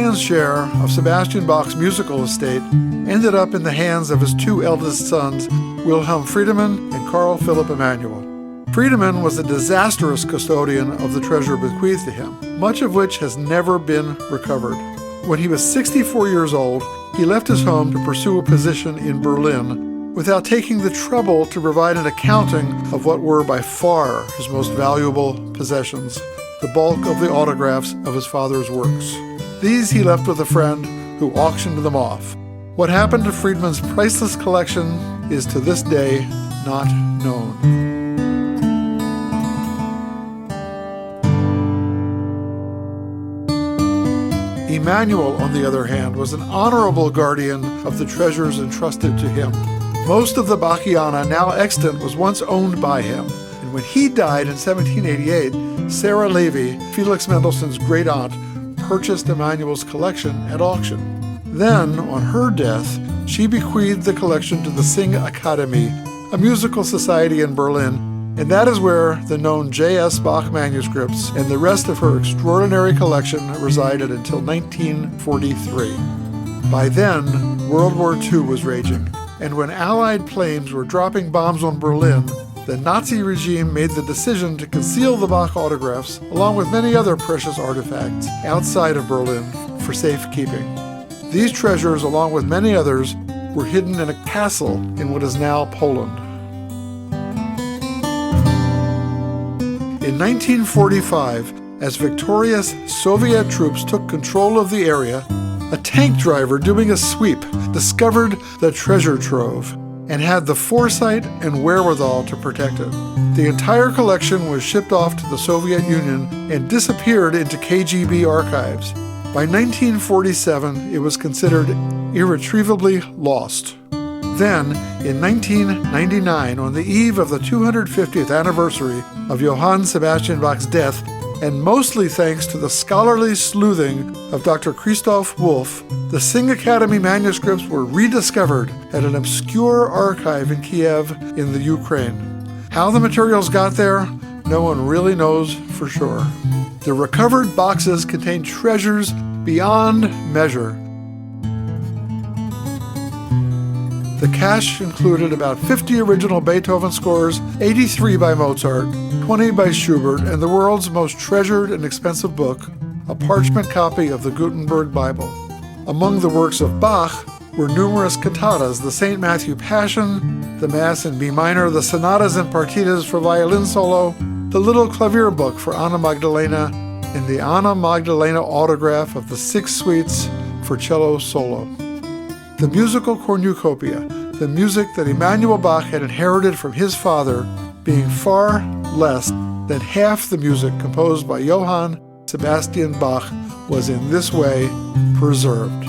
lion's share of Sebastian Bach's musical estate ended up in the hands of his two eldest sons, Wilhelm Friedemann and Carl Philipp Emanuel. Friedemann was a disastrous custodian of the treasure bequeathed to him, much of which has never been recovered. When he was 64 years old, he left his home to pursue a position in Berlin without taking the trouble to provide an accounting of what were by far his most valuable possessions, the bulk of the autographs of his father's works. These he left with a friend who auctioned them off. What happened to Friedmann's priceless collection is to this day not known. Emanuel, on the other hand, was an honorable guardian of the treasures entrusted to him. Most of the Bachiana, now extant, was once owned by him, and when he died in 1788, Sarah Levy, Felix Mendelssohn's great-aunt, purchased Emanuel's collection at auction. Then, on her death, she bequeathed the collection to the Sing Academy, a musical society in Berlin, and that is where the known J.S. Bach manuscripts and the rest of her extraordinary collection resided until 1943. By then, World War II was raging, and when Allied planes were dropping bombs on Berlin, the Nazi regime made the decision to conceal the Bach autographs, along with many other precious artifacts, outside of Berlin for safekeeping. These treasures, along with many others, were hidden in a castle in what is now Poland. In 1945, as victorious Soviet troops took control of the area, a tank driver doing a sweep discovered the treasure trove and had the foresight and wherewithal to protect it. The entire collection was shipped off to the Soviet Union and disappeared into KGB archives. By 1947, it was considered irretrievably lost. Then, in 1999, on the eve of the 250th anniversary of Johann Sebastian Bach's death, and mostly thanks to the scholarly sleuthing of Dr. Christoph Wolff, the Sing Academy manuscripts were rediscovered at an obscure archive in Kiev in the Ukraine. How the materials got there, no one really knows for sure. The recovered boxes contain treasures beyond measure. The cache included about 50 original Beethoven scores, 83 by Mozart, 20 by Schubert, and the world's most treasured and expensive book, a parchment copy of the Gutenberg Bible. Among the works of Bach were numerous cantatas, the St. Matthew Passion, the Mass in B minor, the sonatas and partitas for violin solo, the Little Clavier Book for Anna Magdalena, and the Anna Magdalena autograph of the 6 suites for cello solo. The musical cornucopia, the music that Emanuel Bach had inherited from his father, being far less than half the music composed by Johann Sebastian Bach, was in this way preserved.